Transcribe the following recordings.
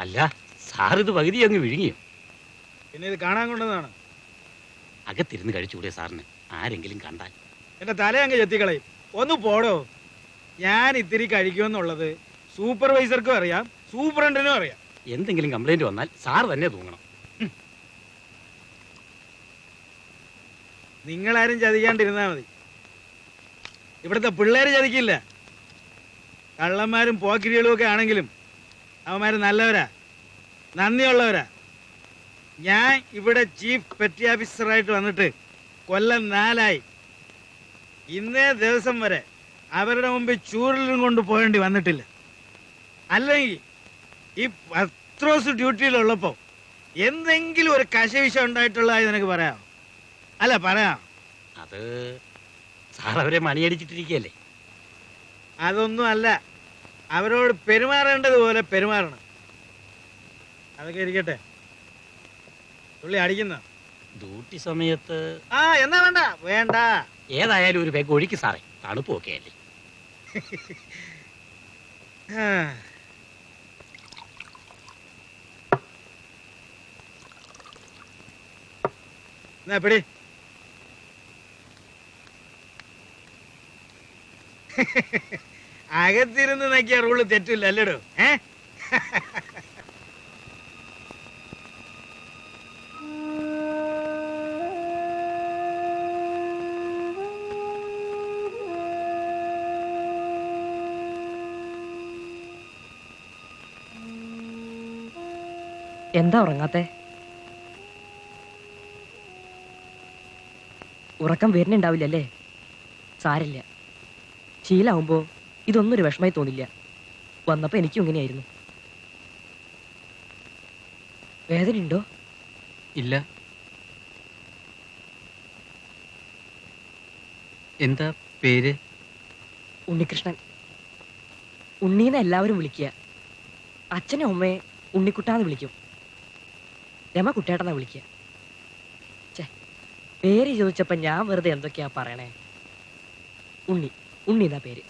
അല്ല സാർ ഇത് പകുതി അങ്ങ് വിഴുങ്ങിയോ? പിന്നെ ഇത് കാണാൻ കൊണ്ടതാണ്. അകത്തിരുന്ന് കഴിച്ചുകൂടെ സാറിന്? ആരെങ്കിലും കണ്ടാൽ എന്റെ തല അങ്ങ് ചെത്തിക്കളയും. ഒന്ന് പോടോ. ഞാൻ ഇത്തിരി കഴിക്കുമെന്നുള്ളത് സൂപ്പർവൈസർക്കും അറിയാം, സൂപ്രണ്ടിനും അറിയാം. എന്തെങ്കിലും കംപ്ലൈന്റ് വന്നാൽ സാർ തന്നെ തൂങ്ങണം. നിങ്ങളാരും ചതിക്കാണ്ടിരുന്നാ മതി. ഇവിടുത്തെ പിള്ളേര് ചതിക്കില്ല. കള്ളന്മാരും പോക്കിരികളും ഒക്കെ ആണെങ്കിലും അവന്മാര് നല്ലവരാ, നന്ദിയുള്ളവരാ. ഞാൻ ഇവിടെ ചീഫ് പെറ്റി ഓഫീസറായിട്ട് വന്നിട്ട് കൊല്ലം 4 ആയി. ഇന്നേ ദിവസം വരെ അവരുടെ മുമ്പിൽ ചൂരലും കൊണ്ട് പോകേണ്ടി വന്നിട്ടില്ല. അല്ലെങ്കിൽ ഈ പത്രോസ് ഡ്യൂട്ടിയിലുള്ളപ്പോൾ എന്തെങ്കിലും ഒരു കശവിശം ഉണ്ടായിട്ടുള്ളതായി നിനക്ക് പറയാം? അല്ല പറയാം. അത് സാർ അവരെ മണിയടിച്ചിട്ടിരിക്കുകയല്ലേ? അതൊന്നും അല്ല, അവരോട് പെരുമാറേണ്ടതുപോലെ പെരുമാറണം. അതൊക്കെ ഇരിക്കട്ടെ. പുള്ളി അടിക്കുന്ന ഡ്യൂട്ടി സമയത്ത് എന്നാ വേണ്ട വേണ്ട. ഏതായാലും ഒരു പേക്ക് ഒഴിക്ക് സാറേ, തണുപ്പൊക്കെ അല്ലേ. എന്നാ പിടി. അകത്തിരുന്ന് നോക്കിയ റൂള് തെറ്റില്ല അല്ലേടോ? എന്താ ഉറങ്ങാത്തെ? ഉറക്കം വരുന്നുണ്ടാവില്ലല്ലേ? സാരില്ല, ശീലാവുമ്പോ ഇതൊന്നും ഒരു വിഷമായി തോന്നില്ല. വന്നപ്പോ എനിക്കും ഇങ്ങനെയായിരുന്നു. വേദനയുണ്ടോ? ഇല്ല. എന്താ പേര്? ഉണ്ണികൃഷ്ണൻ. ഉണ്ണീന്ന് എല്ലാവരും വിളിക്കുക. അച്ഛനും അമ്മയെ ഉണ്ണിക്കുട്ടാന്ന് വിളിക്കും. രമ കുട്ടേട്ടനാ വിളിക്കുക. പേര് ചോദിച്ചപ്പോ ഞാൻ വെറുതെ എന്തൊക്കെയാ പറയണേ. ഉണ്ണി എന്നാ പേര്.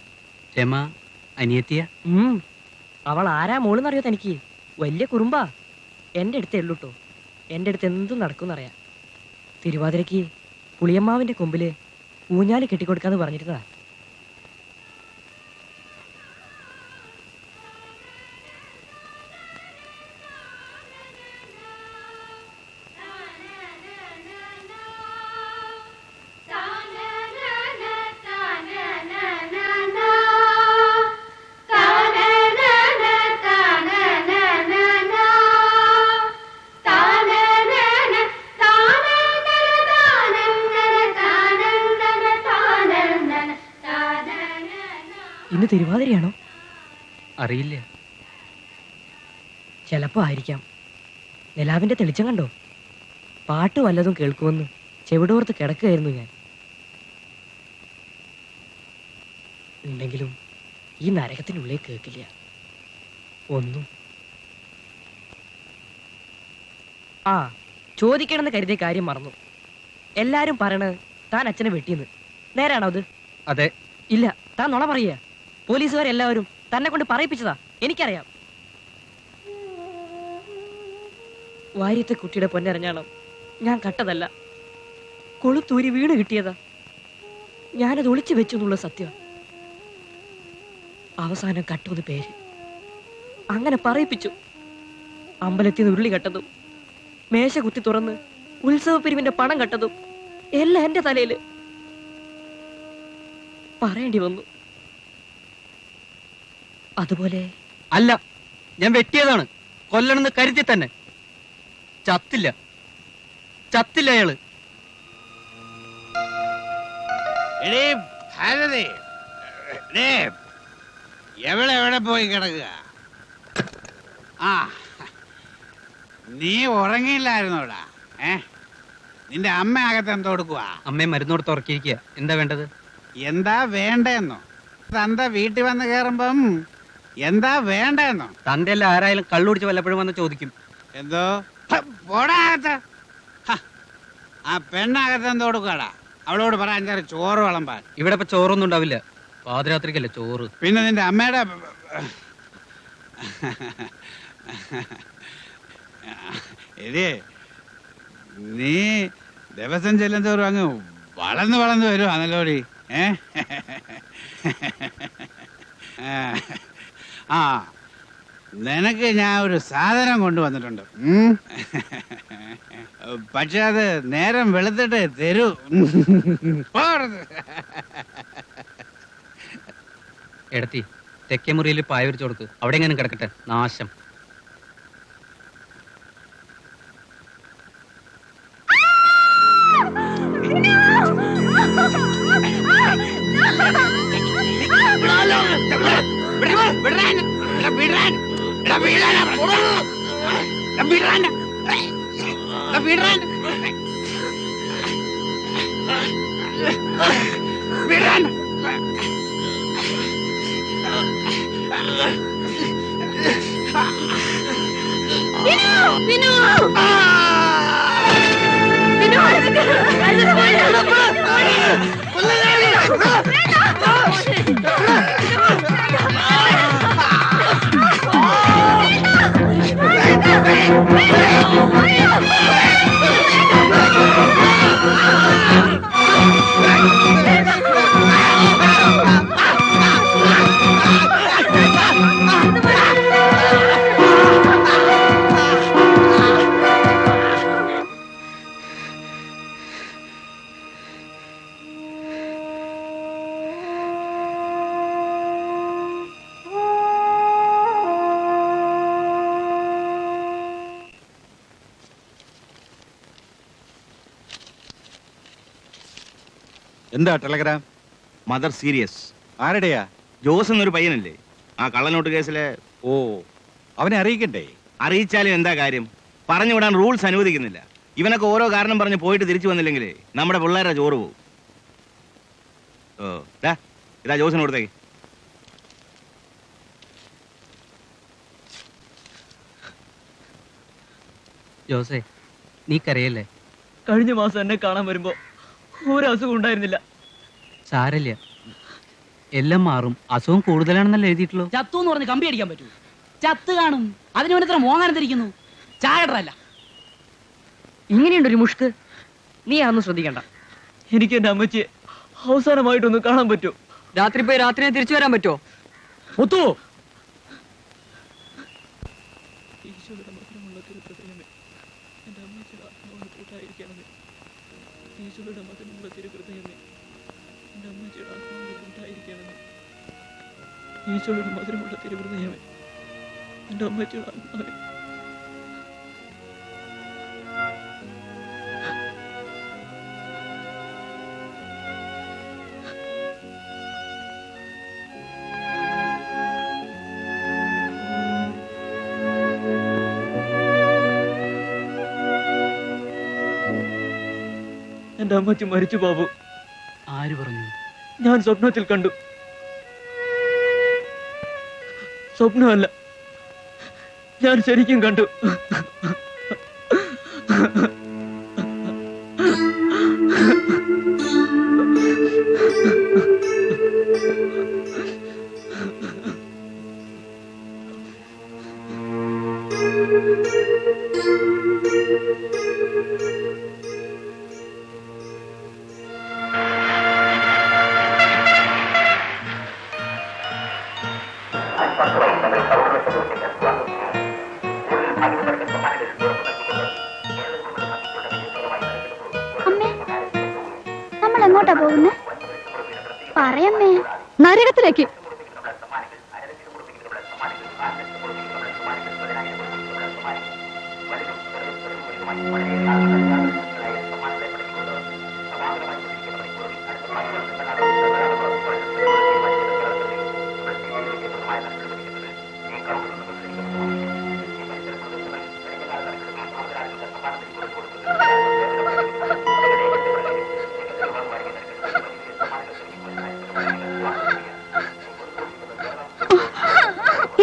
രമ അനിയത്തിയ? അവൾ ആരാ മോളെന്നറിയോ തനിക്ക്? വലിയ കുറുമ്പാ. എൻ്റെ അടുത്തേ ഉള്ളൂട്ടോ. എൻ്റെ അടുത്ത് എന്തും നടക്കുമെന്നറിയാം. തിരുവാതിരയ്ക്ക് പുളിയമ്മാവിന്റെ കൊമ്പില് ഊഞ്ഞാല് കെട്ടിക്കൊടുക്കാന്ന് പറഞ്ഞിരുന്നതാ. ഇന്ന് തിരുവാതിരയാണോ? അറിയില്ല. ചിലപ്പോ ആയിരിക്കാം. നിലാവിന്റെ തെളിച്ചം കണ്ടോ? പാട്ട് വല്ലതും കേൾക്കുമെന്ന് ചെവിടോർത്ത് കിടക്കുകയായിരുന്നു ഞാൻ. ഉണ്ടെങ്കിലും ഈ നരകത്തിനുള്ളിൽ കേൾക്കില്ല ഒന്നും. ചോദിക്കണമെന്ന് കരുതിയ കാര്യം മറന്നു. എല്ലാരും പറയണത് താൻ അച്ഛനെ വെട്ടിയെന്ന്. നേരാണോ അത്? അതെ. ഇല്ല, താൻ നുണ പറയുക. പോലീസുകാരെല്ലാവരും തന്നെ കൊണ്ട് പറയിപ്പിച്ചതാ. എനിക്കറിയാം. വാര്യത്തെ കുട്ടിയുടെ പൊന്നരഞ്ഞാണം ഞാൻ കട്ടതല്ല, കൊളുത്തൂരി വീണ് കിട്ടിയതാ. ഞാനത് ഒളിച്ചു വെച്ചു എന്നുള്ള സത്യം. അവസാനം കട്ടുമെന്ന് പേര്. അങ്ങനെ പറയിപ്പിച്ചു. അമ്പലത്തിൽ നിന്ന് ഉരുളി കട്ടതും മേശ കുത്തി തുറന്ന് ഉത്സവ പിരിവിന്റെ പണം കട്ടതും എല്ലാം എന്റെ തലയില്. പറയേണ്ടി വന്നു. അതുപോലെ അല്ല, ഞാൻ വെട്ടിയതാണ്. കൊല്ലണമെന്ന് കരുതി തന്നെ. ചത്തില്ല അയാള്. എവിടെ പോയി കിടക്കുക? നീ ഉറങ്ങിയില്ലായിരുന്നോടാ? നിന്റെ അമ്മ അകത്ത് എന്തോ കൊടുക്കുക? അമ്മയെ മരുന്നോടത്ത് ഉറക്കിയിരിക്കുക. എന്താ വേണ്ടത്? എന്താ വേണ്ടെന്നോ? തന്റെ വീട്ടിൽ വന്ന് കേറുമ്പം എന്താ വേണ്ടെന്നോ? തന്റെ എല്ലാം ആരായാലും കള്ളുടിച്ച് വല്ലപ്പോഴും വന്ന് ചോദിക്കും. എന്തോ പോടാകത്ത്. ആ പെണ്ണകത്ത് എന്തോ കൊടുക്കാടാ? അവളോട് പറ 5 ചോറ് വിളമ്പാൻ. ഇവിടെ ഇപ്പൊ ചോറൊന്നും ഉണ്ടാവില്ല. പാതിരാത്രിക്കല്ലേ ചോറ്. പിന്നെ നിന്റെ അമ്മയുടെ എടേ നീ ദിവസം ചെല്ലുന്നവരും അങ്ങ് വളർന്നു വരുവാണല്ലോടി. ആ നിനക്ക് ഞാൻ ഒരു സാധനം കൊണ്ടുവന്നിട്ടുണ്ട്. പക്ഷെ അത് നേരം വെളുത്തിട്ട് തരൂ. എടത്തി തെക്കേ മുറിയിൽ പായ വിരിച്ചു കൊടുക്ക്. അവിടെ എങ്ങനെ കിടക്കട്ടെ, നാശം. എന്താ ടെലഗ്രാം? Mother serious. ആരുടെയാ? ജോസ് എന്നൊരു പയ്യനല്ലേ ആ കള്ളനോട്ട് കേസിലെ? ഓ, അവനെ അറിയിക്കണ്ടേ? അറിയിച്ചാലും എന്താ കാര്യം? പറഞ്ഞു വിടാൻ റൂൾസ് അനുവദിക്കുന്നില്ല. ഇവനൊക്കെ ഓരോ കാരണം പറഞ്ഞ് പോയിട്ട് തിരിച്ചു വന്നില്ലെങ്കിൽ നമ്മുടെ പിള്ളേരുടെ ചോറ് പോകും. ഓ ഇതാ ജോസിന് കൊടുത്തേക്ക്. ജോസേ, നീ കരയല്ലേ? കഴിഞ്ഞ മാസം എന്നെ കാണാൻ വരുമ്പോ ഒരു അസുഖം ഉണ്ടായിരുന്നില്ല. സാരല്ല, എല്ലാം മാറും. അസുഖം കൂടുതലാണെന്നല്ല എഴുതിയിട്ടുള്ളൂ. ചത്തു എന്ന് പറഞ്ഞ് കമ്പി അടിക്കാൻ പറ്റൂ? ചത്ത് കാണും. അതിന് ഇത്ര മോങ്ങാനം തിരിക്കുന്നു. ചായടല്ല. ഇങ്ങനെയുണ്ടൊരു മുഷ്ക്. നീ അതൊന്നും ശ്രദ്ധിക്കണ്ട. എനിക്ക് എന്റെ അമ്മച്ചിയെ അവസാനമായിട്ടൊന്ന് കാണാൻ പറ്റുമോ? രാത്രി പോയി രാത്രി തിരിച്ചു വരാൻ പറ്റുമോ? ഒത്തു. ഈശോയുടെ മധുരമുള്ള തിരുഹൃദയമേ, എന്റെ അമ്മച്ചിയുടെ ആത്മാവേ. എന്റെ അമ്മച്ചി മരിച്ചു ബാബു. ആര് പറഞ്ഞു? ഞാൻ സ്വപ്നത്തിൽ കണ്ടു. സ്വപ്നമല്ല, ഞാൻ ശരിക്കും കണ്ടു. എങ്ങോട്ടാ പോകുന്നേ? പറയമ്മേ. നരകത്തിലേക്ക്.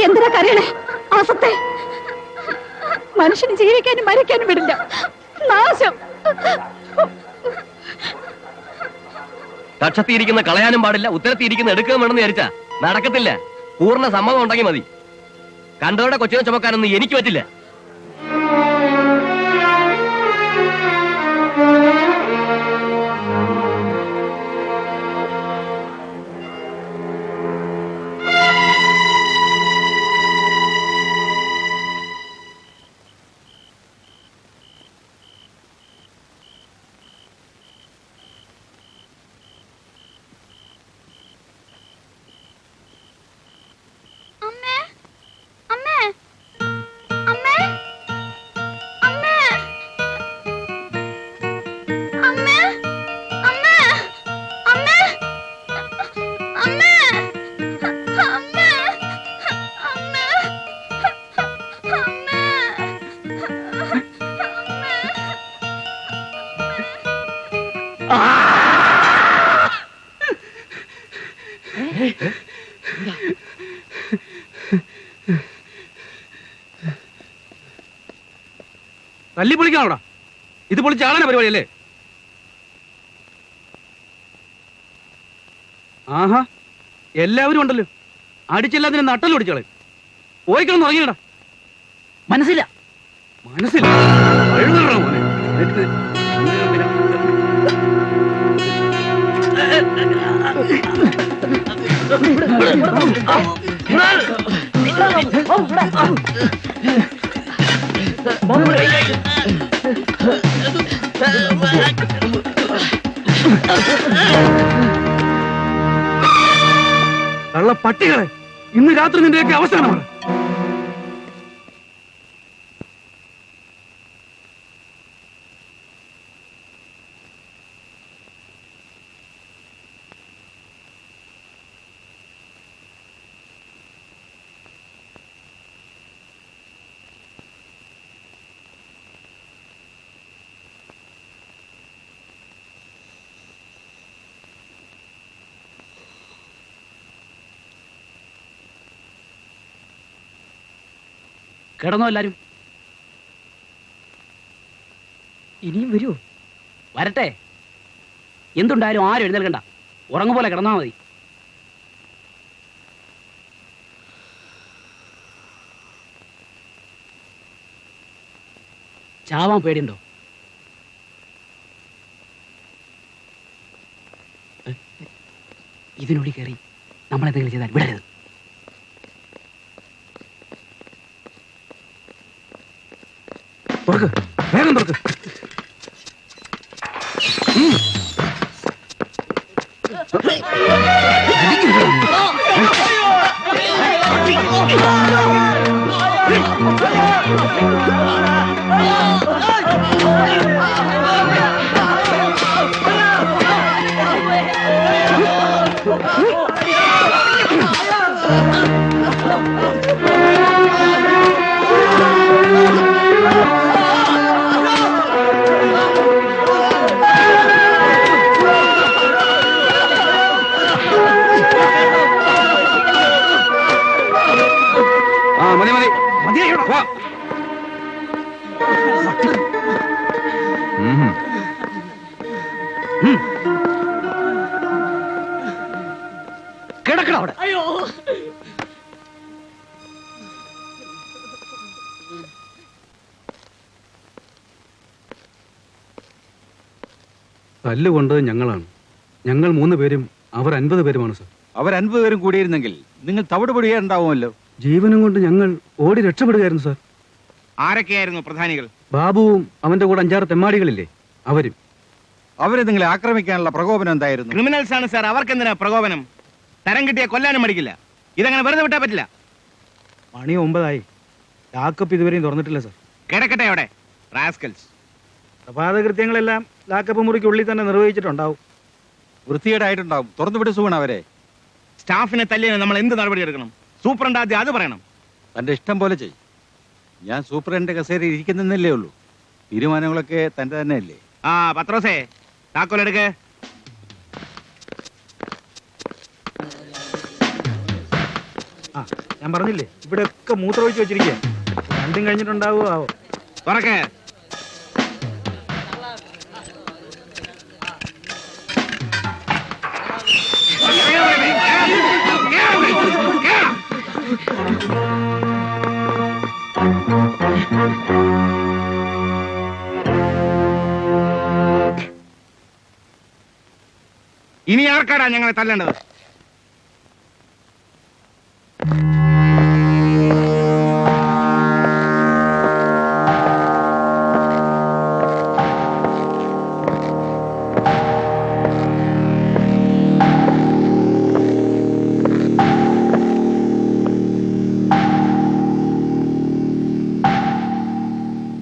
എന്തിനാ കരയണേ? ആസത്തെ മനുഷ്യന് ജീവിക്കാനും മരിക്കാനും വിടില്ല. നാശം. കക്ഷത്തിയിരിക്കുന്ന കളയാനും പാടില്ല, ഉത്തരത്തിയിരിക്കുന്ന എടുക്കുകയും വേണമെന്ന് വിചാരിച്ചാ നടക്കത്തില്ല. പൂർണ്ണ സമ്മതം ഉണ്ടെങ്കിൽ മതി. കണ്ടവരുടെ കൊച്ചിനെ ചുമക്കാനൊന്നും എനിക്ക് പറ്റില്ല. തല്ലി പൊളിക്കാണോടാ? ഇത് പൊളിച്ചാളന പരിപാടിയല്ലേ? ആഹാ, എല്ലാവരും ഉണ്ടല്ലോ. അടിച്ചെല്ലാത്തിനും നട്ടലും ഒടിച്ചാളെ. പോയിക്കളന്ന് ഉറങ്ങിയടാ. മനസ്സില്ല മനസ്സില്ല അഴുകണ മോനെ. കള്ള പട്ടികളെ, ഇന്ന് രാത്രി നിന്റെയൊക്കെ അവസാനമാണ്. കിടന്നോ എല്ലാരും? ഇനിയും വരുമോ? വരട്ടെ. എന്തുണ്ടായാലും ആരും എഴുന്നേൽക്കണ്ട. ഉറങ്ങുപോലെ കിടന്നാ മതി. ചാവാൻ പേടിയുണ്ടോ? ഇതിനുള്ളിൽ കയറി നമ്മളെന്തെങ്കിലും ചെയ്താൽ വിടരുത്. തുറക്ക്, വേഗം തുറക്ക്. മതി മതി മതിയായിട്ടോ. വാ. കിടക്കട അവിടെ. തല്ലുകൊണ്ടത് ഞങ്ങളാണ്. ഞങ്ങൾ 3 പേരും അവർ 50 പേരുമാണ് സർ. അവർ 50 പേരും കൂടിയിരുന്നെങ്കിൽ നിങ്ങൾ തവിടുപൊടിയുണ്ടാവുമല്ലോ. ജീവനും കൊണ്ട് ഞങ്ങൾ ഓടി രക്ഷപ്പെടുകയായിരുന്നു സാർ. ആരൊക്കെയായിരുന്നു പ്രധാനികൾ? ബാബുവും അവന്റെ കൂടെ 5-6 തെമ്മാടികളില്ലേ, അവരും. അവരെ നിങ്ങളെ ആക്രമിക്കാനുള്ള പ്രകോപനം എന്തായിരുന്നു? ക്രിമിനൽസ് ആണ് സാർ. അവർക്കെന്തിനാ പ്രകോപനം? തരം കിട്ടിയ കൊല്ലാനും മടിക്കില്ല. ഇതങ്ങനെ വെറുതെ വിട്ടാ പറ്റില്ല. മണി 9 ലാക്കപ്പ് ഇതുവരെയും തുറന്നിട്ടില്ല സർ. കിടക്കട്ടെ അവിടെ റാസ്കൽസ്. പ്രഭാത കൃത്യങ്ങളെല്ലാം ലാക്കപ്പ് മുറിക്കുള്ളിൽ തന്നെ നിർവഹിച്ചിട്ടുണ്ടാവും. വൃത്തികേടായിട്ടുണ്ടാവും. തുറന്നുവിട്ട് സുഖമാണ് അവരെ. സ്റ്റാഫിനെ തല്ലിയതിന് നമ്മൾ എന്ത് നടപടി എടുക്കണം? സൂപ്രണ്ട് ആദ്യം അത് പറയണം. തന്റെ ഇഷ്ടം പോലെ ചെയ്യും. ഞാൻ സൂപ്രണ്ട് കസേരയിൽ ഇരിക്കുന്നല്ലേ ഉള്ളൂ. തീരുമാനങ്ങളൊക്കെ തന്റെ തന്നെയല്ലേ. ആ പത്രോസേ, താക്കോലെടുക്ക്. ആ ഞാൻ പറഞ്ഞില്ലേ, ഇവിടെ ഒക്കെ മൂത്രമൊഴിച്ച് വെച്ചിരിക്കുക. രണ്ടും കഴിഞ്ഞിട്ടുണ്ടാവോ ആവോ. തുറക്ക്. ഇനി ആർക്കാടാ ഞങ്ങളെ തല്ലേണ്ടത്?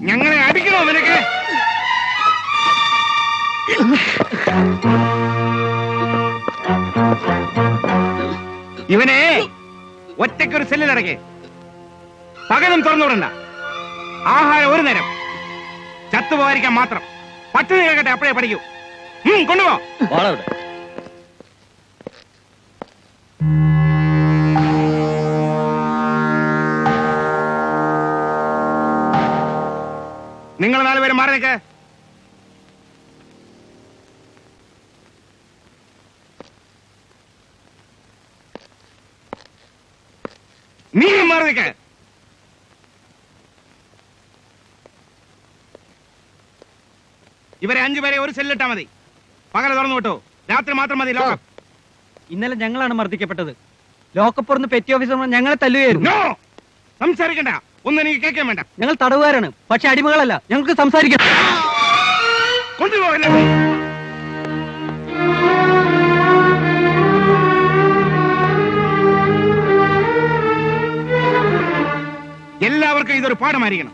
ഞങ്ങളെ അടിക്കണോ നിനക്ക്? ഇവനെ ഒറ്റയ്ക്കൊരു സെല്ലിലിറക്കി പകലും തുറന്നുവിടണ്ട. ആഹാരം ഒരു നേരം, ചത്തുപോകാതിരിക്കാൻ മാത്രം. പട്ടിണി കേൾക്കട്ടെ, അപ്പോഴേ പഠിക്കൂ. കൊണ്ടുപോ. നിങ്ങൾ 4 പേരും മാറി നിൽക്ക്. നീ മാറി നിൽക്ക്. ഇവരെ 5 പേരെ ഒരു സെല്ലിട്ടാ മതി. പകല് തുറന്നു വിട്ടു, രാത്രി മാത്രം മതി ലോകം. ഇന്നലെ ഞങ്ങളാണ് മർദ്ദിക്കപ്പെട്ടത്. ലോക്കപ്പുറന്ന് പെറ്റി ഓഫീസർ ഞങ്ങളെ തല്ലുകയായിരുന്നു. നോ, സംസാരിക്കണ്ട. ഒന്നും എനിക്ക് കേൾക്കാൻ വേണ്ട. ഞങ്ങൾ തടവുകാരാണ്, പക്ഷെ അടിമകളല്ല. ഞങ്ങൾക്ക് സംസാരിക്കാം. കൊണ്ടുപോകല്ലേ. എല്ലാവർക്കും ഇതൊരു പാഠമായിരിക്കണം.